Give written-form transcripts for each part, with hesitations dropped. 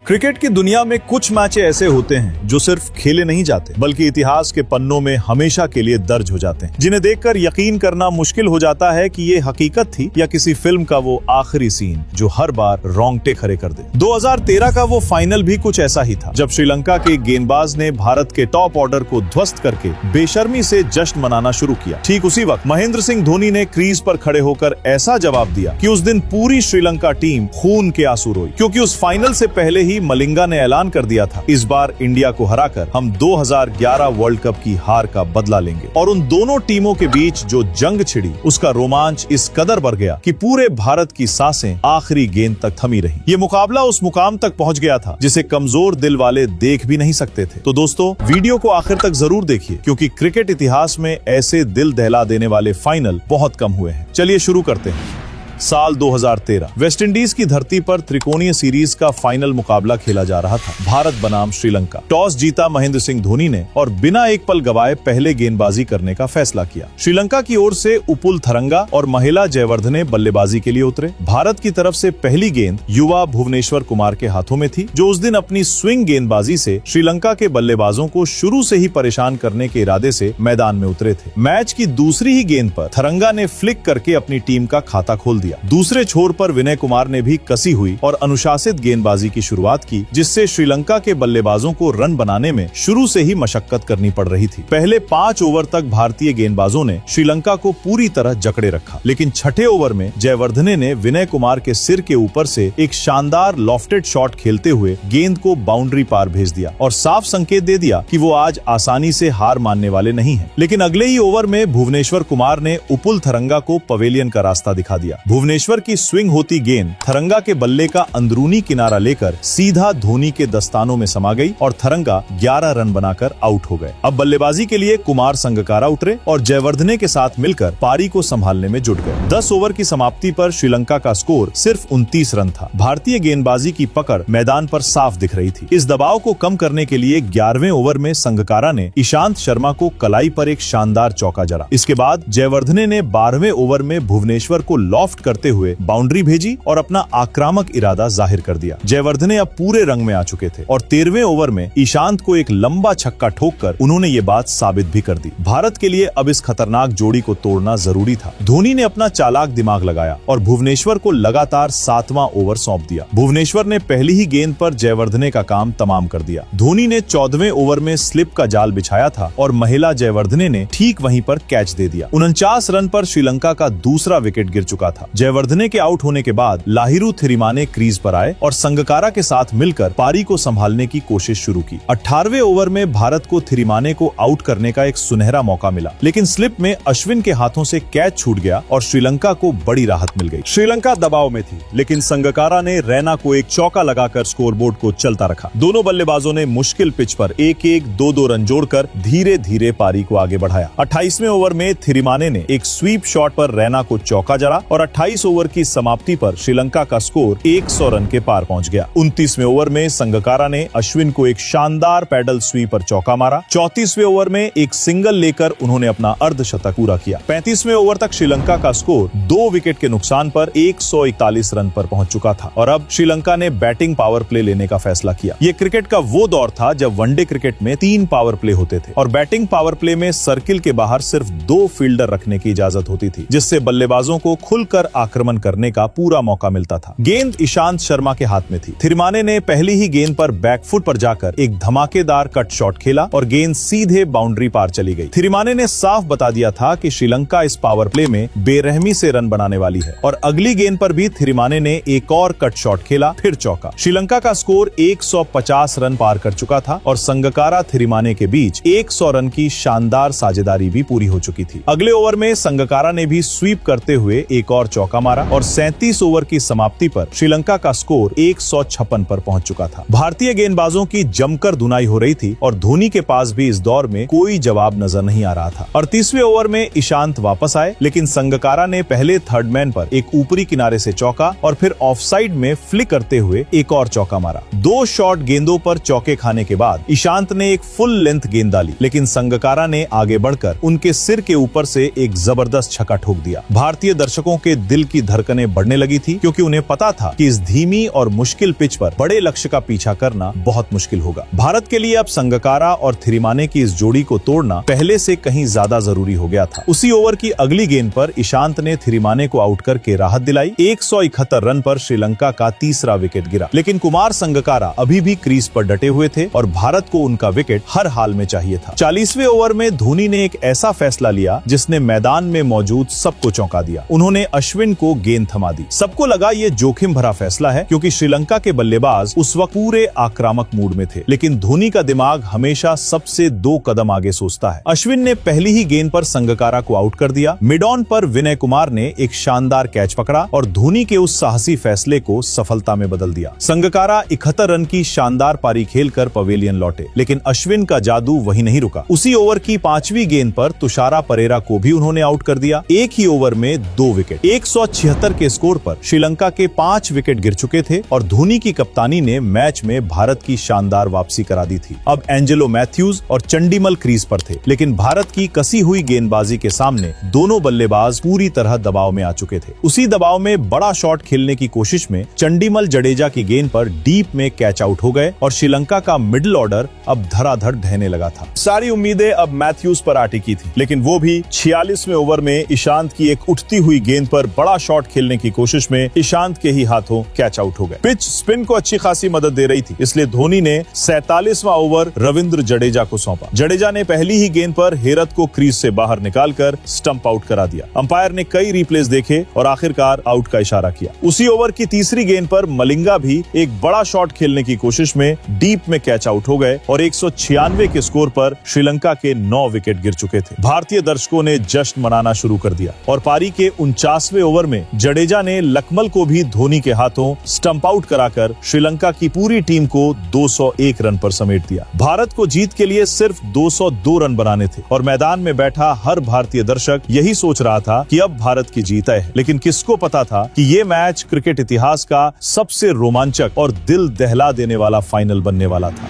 Cricket की दुनिया में कुछ मैच ऐसे होते हैं जो सिर्फ खेले नहीं जाते बल्कि इतिहास के पन्नों में हमेशा के लिए दर्ज हो जाते हैं, जिन्हें देखकर यकीन करना मुश्किल हो जाता है कि ये हकीकत थी या किसी फिल्म का वो आखिरी सीन जो हर बार रोंगटे खड़े कर दे। 2013 का वो फाइनल भी कुछ ऐसा ही था, जब श्रीलंका के गेंदबाज ने भारत के टॉप ऑर्डर को ध्वस्त करके बेशर्मी से जश्न मनाना शुरू किया। ठीक उसी वक्त महेंद्र सिंह धोनी ने क्रीज पर खड़े होकर ऐसा जवाब दिया कि उस दिन पूरी श्रीलंका टीम खून के आंसू रोई, क्योंकि उस फाइनल से पहले ही मलिंगा ने ऐलान कर दिया था इस बार इंडिया को हराकर हम 2011 वर्ल्ड कप की हार का बदला लेंगे। और उन दोनों टीमों के बीच जो जंग छिड़ी उसका रोमांच इस कदर बढ़ गया कि पूरे भारत की सांसें आखिरी गेंद तक थमी रही। ये मुकाबला उस मुकाम तक पहुंच गया था जिसे कमजोर दिल वाले देख भी नहीं सकते थे। तो दोस्तों, वीडियो को आखिर तक जरूर देखिए, क्योंकि क्रिकेट इतिहास में ऐसे दिल दहला देने वाले फाइनल बहुत कम हुए हैं। चलिए शुरू करते हैं। साल 2013 वेस्टइंडीज की धरती पर त्रिकोणीय सीरीज का फाइनल मुकाबला खेला जा रहा था। भारत बनाम श्रीलंका। टॉस जीता महेंद्र सिंह धोनी ने और बिना एक पल गवाए पहले गेंदबाजी करने का फैसला किया। श्रीलंका की ओर से उपुल थरंगा और महिला जयवर्धने बल्लेबाजी के लिए उतरे। भारत की तरफ से पहली गेंद युवा भुवनेश्वर कुमार के हाथों में थी, जो उस दिन अपनी स्विंग गेंदबाजी से श्रीलंका के बल्लेबाजों को शुरू से ही परेशान करने के इरादे से मैदान में उतरे थे। मैच की दूसरी ही गेंद पर थरंगा ने फ्लिक करके अपनी टीम का खाता खोल दिया। दूसरे छोर पर विनय कुमार ने भी कसी हुई और अनुशासित गेंदबाजी की शुरुआत की, जिससे श्रीलंका के बल्लेबाजों को रन बनाने में शुरू से ही मशक्कत करनी पड़ रही थी। पहले 5 ओवर तक भारतीय गेंदबाजों ने श्रीलंका को पूरी तरह जकड़े रखा, लेकिन छठे ओवर में जयवर्धने ने विनय कुमार के सिर के ऊपर से एक शानदार लॉफ्टेड शॉट खेलते हुए गेंद को बाउंड्री पार भेज दिया और साफ संकेत दे दिया कि वो आज आसानी से हार मानने वाले नहीं हैं। लेकिन अगले ही ओवर में भुवनेश्वर कुमार ने उपुल थरंगा को पवेलियन का रास्ता दिखा दिया। भुवनेश्वर की स्विंग होती गेंद थरंगा के बल्ले का अंदरूनी किनारा लेकर सीधा धोनी के दस्तानों में समा गई और थरंगा 11 रन बनाकर आउट हो गए। अब बल्लेबाजी के लिए कुमार संगकारा उतरे और जयवर्धने के साथ मिलकर पारी को संभालने में जुट गए। 10 ओवर की समाप्ति पर श्रीलंका का स्कोर सिर्फ 29 रन था। भारतीय गेंदबाजी की पकड़ मैदान पर साफ दिख रही थी। इस दबाव को कम करने के लिए 11वें ओवर में संगकारा ने ईशांत शर्मा को कलाई पर एक शानदार चौका जड़ा। इसके बाद जयवर्धने ने 12वें ओवर में भुवनेश्वर को लॉफ्ट करते हुए बाउंड्री भेजी और अपना आक्रामक इरादा जाहिर कर दिया। जयवर्धने अब पूरे रंग में आ चुके थे और 13वें ओवर में ईशांत को एक लंबा छक्का ठोककर उन्होंने ये बात साबित भी कर दी। भारत के लिए अब इस खतरनाक जोड़ी को तोड़ना जरूरी था। धोनी ने अपना चालाक दिमाग लगाया और भुवनेश्वर को लगातार 7वां ओवर सौंप दिया। भुवनेश्वर ने पहली ही गेंद पर जयवर्धने का काम तमाम कर दिया। धोनी ने 14वें ओवर में स्लिप का जाल बिछाया था और महिला जयवर्धने ने ठीक वहीं पर कैच दे दिया। 49 रन पर श्रीलंका का दूसरा विकेट गिर चुका था। जयवर्धने के आउट होने के बाद लाहिरू थिरिमाने क्रीज पर आए और संगकारा के साथ मिलकर पारी को संभालने की कोशिश शुरू की। 18वें ओवर में भारत को थिरिमाने को आउट करने का एक सुनहरा मौका मिला, लेकिन स्लिप में अश्विन के हाथों से कैच छूट गया और श्रीलंका को बड़ी राहत मिल गई। श्रीलंका दबाव में थी, लेकिन संगकारा ने रैना को एक चौका लगाकर स्कोरबोर्ड को चलता रखा। दोनों बल्लेबाजों ने मुश्किल पिच पर 1-1, 2-2 रन जोड़कर धीरे धीरे पारी को आगे बढ़ाया। 28वें ओवर में थिरिमाने ने एक स्वीप शॉट पर रैना को चौका जड़ा और 28 ओवर की समाप्ति पर श्रीलंका का स्कोर 100 रन के पार पहुंच गया। 29वें ओवर में संगकारा ने अश्विन को एक शानदार पैडल स्वीप पर चौका मारा। 34वें ओवर में एक सिंगल लेकर उन्होंने अपना अर्धशतक पूरा किया। 35वें ओवर तक श्रीलंका का स्कोर 2 विकेट के नुकसान पर 141 रन पर पहुंच चुका था और अब श्रीलंका ने बैटिंग पावर प्ले लेने का फैसला किया। ये क्रिकेट का वो दौर था जब वनडे क्रिकेट में 3 पावर प्ले होते थे और बैटिंग पावर प्ले में सर्किल के बाहर सिर्फ 2 फील्डर रखने की इजाजत होती थी, जिससे बल्लेबाजों को खुलकर आक्रमण करने का पूरा मौका मिलता था। गेंद ईशांत शर्मा के हाथ में थी। थिरिमाने ने पहली ही गेंद पर बैकफुट पर जाकर एक धमाकेदार कट शॉट खेला और गेंद सीधे बाउंड्री पार चली गई। थिरिमाने ने साफ बता दिया था कि श्रीलंका इस पावर प्ले में बेरहमी से रन बनाने वाली है और अगली गेंद पर भी थिरिमाने ने एक और कट शॉट खेला, फिर चौका। श्रीलंका का स्कोर 150 रन पार कर चुका था और संगकारा थिरिमाने के बीच 100 रन की शानदार साझेदारी भी पूरी हो चुकी थी। अगले ओवर में संगकारा ने भी स्वीप करते हुए एक और चौका मारा और 37 ओवर की समाप्ति पर श्रीलंका का स्कोर 156 पर पहुंच चुका था। भारतीय गेंदबाजों की जमकर धुनाई हो रही थी और धोनी के पास भी इस दौर में कोई जवाब नजर नहीं आ रहा था। 38वें ओवर में ईशांत वापस आए, लेकिन संगकारा ने पहले थर्ड मैन पर एक ऊपरी किनारे से चौका और फिर ऑफसाइड में फ्लिक करते हुए एक और चौका मारा। 2 शॉर्ट गेंदों पर चौके खाने के बाद ईशांत ने एक फुल लेंथ गेंद डाली, लेकिन संगकारा ने आगे बढ़कर उनके सिर के ऊपर से एक जबरदस्त छक्का ठोक दिया। भारतीय दर्शकों के दिल की धड़कनें बढ़ने लगी थी, क्योंकि उन्हें पता था कि इस धीमी और मुश्किल पिच पर बड़े लक्ष्य का पीछा करना बहुत मुश्किल होगा। भारत के लिए अब संगकारा और थिरिमाने की इस जोड़ी को तोड़ना पहले से कहीं ज्यादा जरूरी हो गया था। उसी ओवर की अगली गेंद पर ईशांत ने थिरिमाने को आउट करके राहत दिलाई। 171 रन पर श्रीलंका का तीसरा विकेट गिरा, लेकिन कुमार संगकारा अभी भी क्रीज पर डटे हुए थे और भारत को उनका विकेट हर हाल में चाहिए था। 40वें ओवर में धोनी ने एक ऐसा फैसला लिया जिसने मैदान में मौजूद सबको चौंका दिया। उन्होंने अश्विन को गेंद थमा दी। सबको लगा ये जोखिम भरा फैसला है, क्योंकि श्रीलंका के बल्लेबाज उस वक्त पूरे आक्रामक मूड में थे, लेकिन धोनी का दिमाग हमेशा सबसे 2 कदम आगे सोचता है। अश्विन ने पहली ही गेंद पर संगकारा को आउट कर दिया। मिड ऑन पर विनय कुमार ने एक शानदार कैच पकड़ा और धोनी के उस साहसी फैसले को सफलता में बदल दिया। संगकारा 71 रन की शानदार पारी खेलकर पवेलियन लौटे, लेकिन अश्विन का जादू वहीं नहीं रुका। उसी ओवर की 5वीं गेंद पर तुषारा परेरा को भी उन्होंने आउट कर दिया। एक ही ओवर में 2 विकेट। 176 के स्कोर पर श्रीलंका के 5 विकेट गिर चुके थे और धोनी की कप्तानी ने मैच में भारत की शानदार वापसी करा दी थी। अब एंजेलो मैथ्यूज और चंडीमल क्रीज पर थे, लेकिन भारत की कसी हुई गेंदबाजी के सामने दोनों बल्लेबाज पूरी तरह दबाव में आ चुके थे। उसी दबाव में बड़ा शॉट खेलने की कोशिश में चंडीमल जडेजा की गेंद पर डीप में कैच आउट हो गए और श्रीलंका का मिडिल ऑर्डर अब धड़ाधड़ ढहने लगा था। सारी उम्मीदें अब मैथ्यूज पर आ टिकी थी, लेकिन वो भी 46वें ओवर में ईशांत की एक उठती हुई गेंद पर बड़ा शॉट खेलने की कोशिश में ईशांत के ही हाथों कैच आउट हो गए। पिच स्पिन को अच्छी खासी मदद दे रही थी, इसलिए धोनी ने 47वां ओवर रविंद्र जडेजा को सौंपा। जडेजा ने पहली ही गेंद पर हेरत को क्रीज से बाहर निकालकर स्टंप आउट करा दिया। अंपायर ने कई रिप्लेस देखे और आखिरकार आउट का इशारा किया। उसी ओवर की तीसरी गेंद पर मलिंगा भी एक बड़ा शॉट खेलने की कोशिश में डीप में कैच आउट हो गए और 196 के स्कोर पर श्रीलंका के 9 विकेट गिर चुके थे। भारतीय दर्शकों ने जश्न मनाना शुरू कर दिया और पारी के 49वें ओवर में जडेजा ने लकमल को भी धोनी के हाथों स्टंप आउट कराकर श्रीलंका की पूरी टीम को 201 रन पर समेट दिया। भारत को जीत के लिए सिर्फ 202 रन बनाने थे और मैदान में बैठा हर भारतीय दर्शक यही सोच रहा था कि अब भारत की जीत है। लेकिन किसको पता था कि ये मैच क्रिकेट इतिहास का सबसे रोमांचक और दिल दहला देने वाला फाइनल बनने वाला था।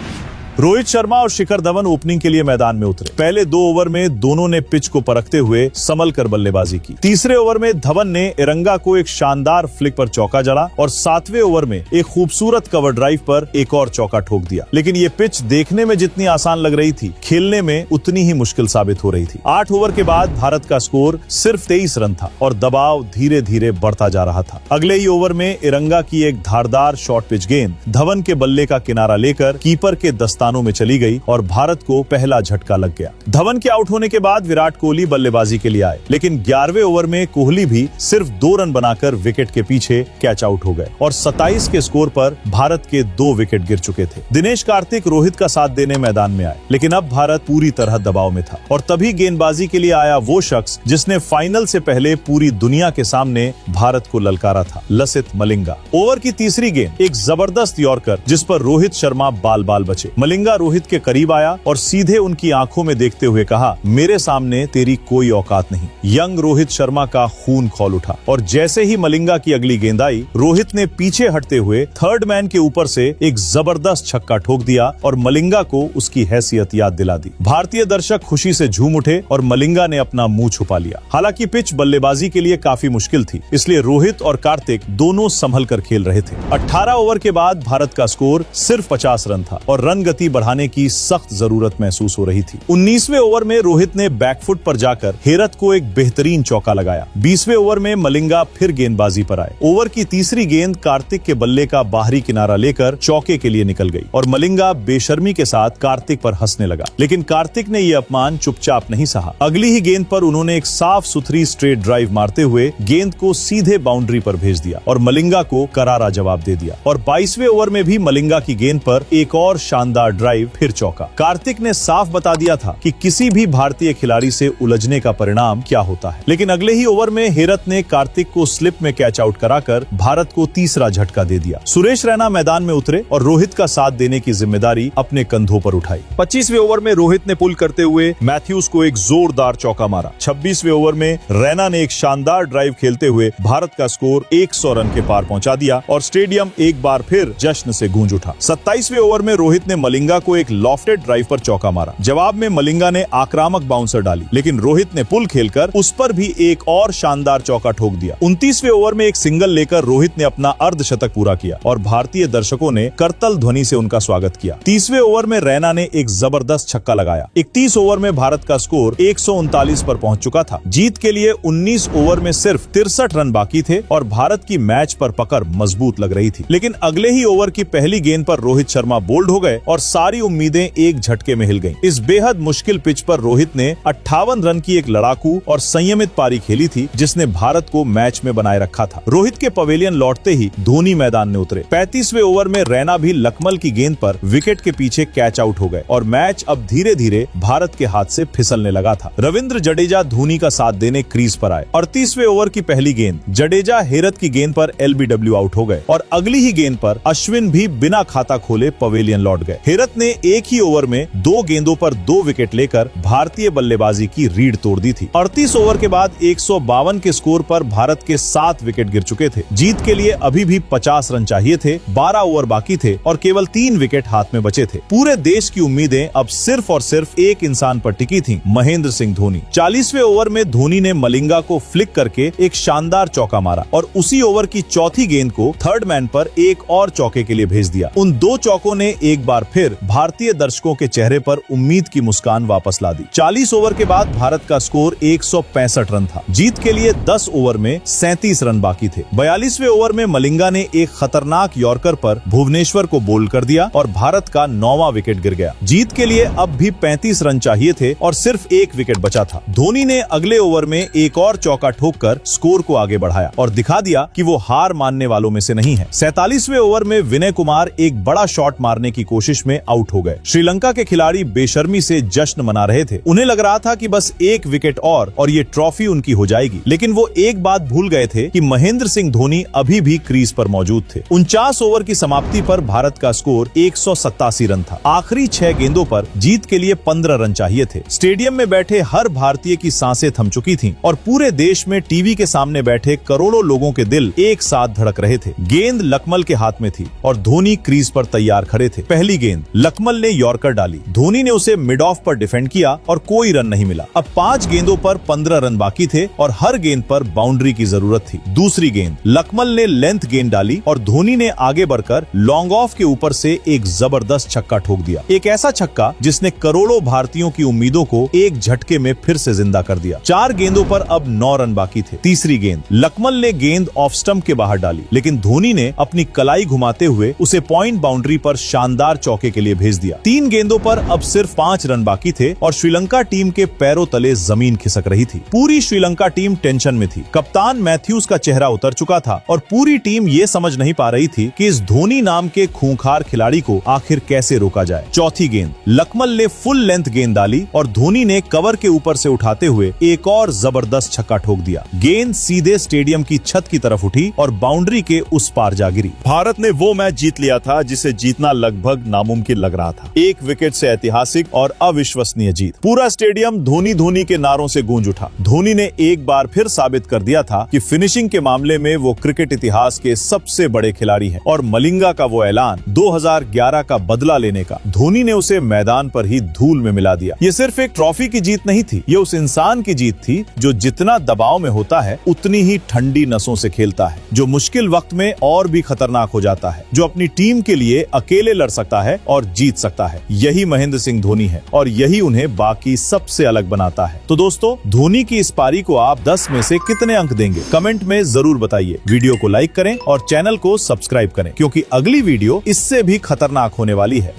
रोहित शर्मा और शिखर धवन ओपनिंग के लिए मैदान में उतरे। पहले 2 ओवर में दोनों ने पिच को परखते हुए संभल कर बल्लेबाजी की। तीसरे ओवर में धवन ने इरंगा को एक शानदार फ्लिक पर चौका जड़ा और 7वें ओवर में एक खूबसूरत कवर ड्राइव पर एक और चौका ठोक दिया। लेकिन ये पिच देखने में जितनी आसान लग रही थी, खेलने में उतनी ही मुश्किल साबित हो रही थी। 8 ओवर के बाद भारत का स्कोर सिर्फ 23 रन था और दबाव धीरे धीरे बढ़ता जा रहा था। अगले ही ओवर में इरंगा की एक धारदार शॉर्ट पिच गेंद धवन के बल्ले का किनारा लेकर कीपर के दस्तानों में चली गई और भारत को पहला झटका लग गया। धवन के आउट होने के बाद विराट कोहली बल्लेबाजी के लिए आए, लेकिन 11वें ओवर में कोहली भी सिर्फ 2 रन बनाकर विकेट के पीछे कैच आउट हो गए और 27 के स्कोर पर भारत के 2 विकेट गिर चुके थे। दिनेश कार्तिक रोहित का साथ देने मैदान में आए, लेकिन अब भारत पूरी तरह दबाव में था और तभी गेंदबाजी के लिए आया वो शख्स जिसने फाइनल से पहले पूरी दुनिया के सामने भारत को ललकारा था, लसित मलिंगा। ओवर की तीसरी गेंद एक जबरदस्त यॉर्कर जिस पर रोहित शर्मा बाल बाल बचे। मलिंगा रोहित के करीब आया और सीधे उनकी आंखों में देखते हुए कहा, मेरे सामने तेरी कोई औकात नहीं। यंग रोहित शर्मा का खून खौल उठा और जैसे ही मलिंगा की अगली गेंद आई, रोहित ने पीछे हटते हुए थर्ड मैन के ऊपर से एक जबरदस्त छक्का ठोक दिया और मलिंगा को उसकी हैसियत याद दिला दी। भारतीय दर्शक खुशी से झूम उठे और मलिंगा ने अपना मुंह छुपा लिया। हालांकि पिच बल्लेबाजी के लिए काफी मुश्किल थी, इसलिए रोहित और कार्तिक दोनों संभल कर खेल रहे थे। 18 ओवर के बाद भारत का स्कोर सिर्फ 50 रन था और रन गति बढ़ाने की सख्त जरूरत महसूस हो रही थी। 19वें ओवर में रोहित ने बैकफुट पर जाकर हेरत को एक बेहतरीन चौका लगाया। 20वें ओवर में मलिंगा फिर गेंदबाजी पर आए। ओवर की तीसरी गेंद कार्तिक के बल्ले का बाहरी किनारा लेकर चौके के लिए निकल गई और मलिंगा बेशर्मी के साथ कार्तिक पर हंसने लगा, लेकिन कार्तिक ने यह अपमान चुपचाप नहीं सहा। अगली ही गेंद पर उन्होंने एक साफ सुथरी स्ट्रेट ड्राइव मारते हुए गेंद को सीधे बाउंड्री पर भेज दिया और मलिंगा को करारा जवाब दे दिया और 22वें ओवर में भी मलिंगा की गेंद पर एक और शानदार ड्राइव, फिर चौका। कार्तिक ने साफ बता दिया था कि किसी भी भारतीय खिलाड़ी से उलझने का परिणाम क्या होता है, लेकिन अगले ही ओवर में हेरत ने कार्तिक को स्लिप में कैच आउट कराकर भारत को तीसरा झटका दे दिया। सुरेश रैना मैदान में उतरे और रोहित का साथ देने की जिम्मेदारी अपने कंधों पर उठाई। 25वें ओवर में रोहित ने पुल करते हुए मैथ्यूज को एक जोरदार चौका मारा। 26वें ओवर में रैना ने एक शानदार ड्राइव खेलते हुए भारत का स्कोर 100 रन के पार पहुंचा दिया और स्टेडियम एक बार फिर जश्न से गूंज उठा। 27वें ओवर में रोहित ने मलिंगा को एक लॉफ्टेड ड्राइव पर चौका मारा। जवाब में मलिंगा ने आक्रामक बाउंसर डाली, लेकिन रोहित ने पुल खेलकर उस पर भी एक और शानदार चौका ठोक दिया। 29वें ओवर में एक सिंगल लेकर रोहित ने अपना अर्धशतक पूरा किया और भारतीय दर्शकों ने करतल ध्वनि से उनका स्वागत किया। 30वें ओवर में रैना ने एक जबरदस्त छक्का लगाया। 31 ओवर में भारत का स्कोर 139 पर पहुंच चुका था। जीत के लिए 19 ओवर में सिर्फ 63 रन बाकी थे और भारत की मैच पर पकड़ मजबूत लग रही थी। लेकिन अगले ही ओवर की पहली गेंद पर रोहित शर्मा बोल्ड हो गए और सारी उम्मीदें एक झटके में हिल गईं। इस बेहद मुश्किल पिच पर रोहित ने 58 रन की एक लड़ाकू और संयमित पारी खेली थी, जिसने भारत को मैच में बनाए रखा था। रोहित के पवेलियन लौटते ही धोनी मैदान में उतरे। 35वें ओवर में रैना भी लकमल की गेंद पर विकेट के पीछे कैच आउट हो गए और मैच अब धीरे धीरे भारत के हाथ से फिसलने लगा था। रविंद्र जडेजा धोनी का साथ देने क्रीज पर आए। 38वें ओवर की पहली गेंद जडेजा हेरत की गेंद पर LBW आउट हो गए और अगली ही गेंद पर अश्विन भी बिना खाता खोले पवेलियन लौट गए। हेरत ने एक ही ओवर में 2 गेंदों पर 2 विकेट लेकर भारतीय बल्लेबाजी की रीढ़ तोड़ दी थी। 38 ओवर के बाद 152 के स्कोर पर भारत के 7 विकेट गिर चुके थे। जीत के लिए अभी भी 50 रन चाहिए थे। 12 ओवर बाकी थे और केवल 3 विकेट हाथ में बचे थे। पूरे देश की उम्मीदें अब सिर्फ और सिर्फ एक इंसान पर टिकी थी, महेंद्र सिंह धोनी। 40वें ओवर में धोनी ने मलिंगा को फ्लिक करके एक शानदार चौका मारा और उसी ओवर की चौथी गेंद को थर्ड मैन पर एक और चौके के लिए भेज दिया। उन 2 चौकों ने एक बार फिर भारतीय दर्शकों के चेहरे पर उम्मीद की मुस्कान वापस ला दी। 40 ओवर के बाद भारत का स्कोर 165 रन था। जीत के लिए 10 ओवर में 37 रन बाकी थे। 42वें ओवर में मलिंगा ने एक खतरनाक यॉर्कर पर भुवनेश्वर को बोल्ड कर दिया और भारत का 9वां विकेट गिर गया। जीत के लिए अब भी 35 रन चाहिए थे और सिर्फ 1 विकेट बचा था। धोनी ने अगले ओवर में एक और चौका ठोककर स्कोर को आगे बढ़ाया और दिखा दिया कि वो हार मानने वालों में से नहीं है। 47वें ओवर में विनय कुमार एक बड़ा शॉट मारने की कोशिश में आउट हो गए। श्रीलंका के खिलाड़ी बेशर्मी से जश्न मना रहे थे। उन्हें लग रहा था कि बस 1 विकेट और ये ट्रॉफी उनकी हो जाएगी, लेकिन वो एक बात भूल गए थे कि महेंद्र सिंह धोनी अभी भी क्रीज पर मौजूद थे। 49 ओवर की समाप्ति पर भारत का स्कोर 187 रन था। आखिरी 6 गेंदों पर जीत के लिए 15 रन चाहिए थे। स्टेडियम में बैठे हर भारतीय की सांसें थम चुकी थीं और पूरे देश में टीवी के सामने बैठे करोड़ों लोगों के दिल एक साथ धड़क रहे थे। गेंद लकमल के हाथ में थी और धोनी क्रीज पर तैयार खड़े थे। पहली गेंद लकमल ने यॉर्कर डाली। धोनी ने उसे मिड ऑफ पर डिफेंड किया और कोई रन नहीं मिला। अब 5 गेंदों पर 15 रन बाकी थे और हर गेंद पर बाउंड्री की जरूरत थी। दूसरी गेंद लकमल ने लेंथ गेंद डाली और धोनी ने आगे बढ़कर लॉन्ग ऑफ के ऊपर से एक जबरदस्त छक्का ठोक दिया। एक ऐसा छक्का जिसने करोड़ों भारतीयों की उम्मीदों को एक झटके में फिर से जिंदा कर दिया। 4 गेंदों पर अब 9 रन बाकी थे। तीसरी गेंद लकमल ने गेंद ऑफ स्टंप के बाहर डाली, लेकिन धोनी ने अपनी कलाई घुमाते हुए उसे पॉइंट बाउंड्री पर शानदार चौके के लिए भेज दिया। 3 गेंदों पर अब सिर्फ 5 रन बाकी थे और श्रीलंका टीम के पैरों तले जमीन खिसक रही थी। पूरी श्रीलंका टीम टेंशन में थी। कप्तान मैथ्यूज का चेहरा उतर चुका था और पूरी टीम ये समझ नहीं पा रही थी कि इस धोनी नाम के खूंखार खिलाड़ी को आखिर कैसे रोका जाए। चौथी गेंद लकमल ने फुल लेंथ गेंद डाली और धोनी ने कवर के ऊपर से उठाते हुए एक और जबरदस्त छक्का ठोक दिया। गेंद सीधे स्टेडियम की छत की तरफ उठी और बाउंड्री के उस पार जा गिरी। भारत ने वो मैच जीत लिया था जिसे जीतना लगभग नामुमकिन लग रहा था। 1 विकेट से ऐतिहासिक और अविश्वसनीय जीत। पूरा स्टेडियम धोनी धोनी के नारों से गूंज उठा। धोनी ने एक बार फिर साबित कर दिया था कि फिनिशिंग के मामले में वो क्रिकेट इतिहास के सबसे बड़े खिलाड़ी हैं और मलिंगा का वो ऐलान 2011 का बदला लेने का, धोनी ने उसे मैदान पर ही धूल में मिला दिया। ये सिर्फ एक ट्रॉफी की जीत नहीं थी, ये उस इंसान की जीत थी जो जितना दबाव में होता है उतनी ही ठंडी नसों से खेलता है, जो मुश्किल वक्त में और भी खतरनाक हो जाता है, जो अपनी टीम के लिए अकेले लड़ सकता है और जीत सकता है। यही महेंद्र सिंह धोनी है और यही उन्हें बाकी सबसे अलग बनाता है। तो दोस्तों, धोनी की इस पारी को आप 10 में से कितने अंक देंगे? कमेंट में जरूर बताइए। वीडियो को लाइक करें और चैनल को सब्सक्राइब करें, क्योंकि अगली वीडियो इससे भी खतरनाक होने वाली है।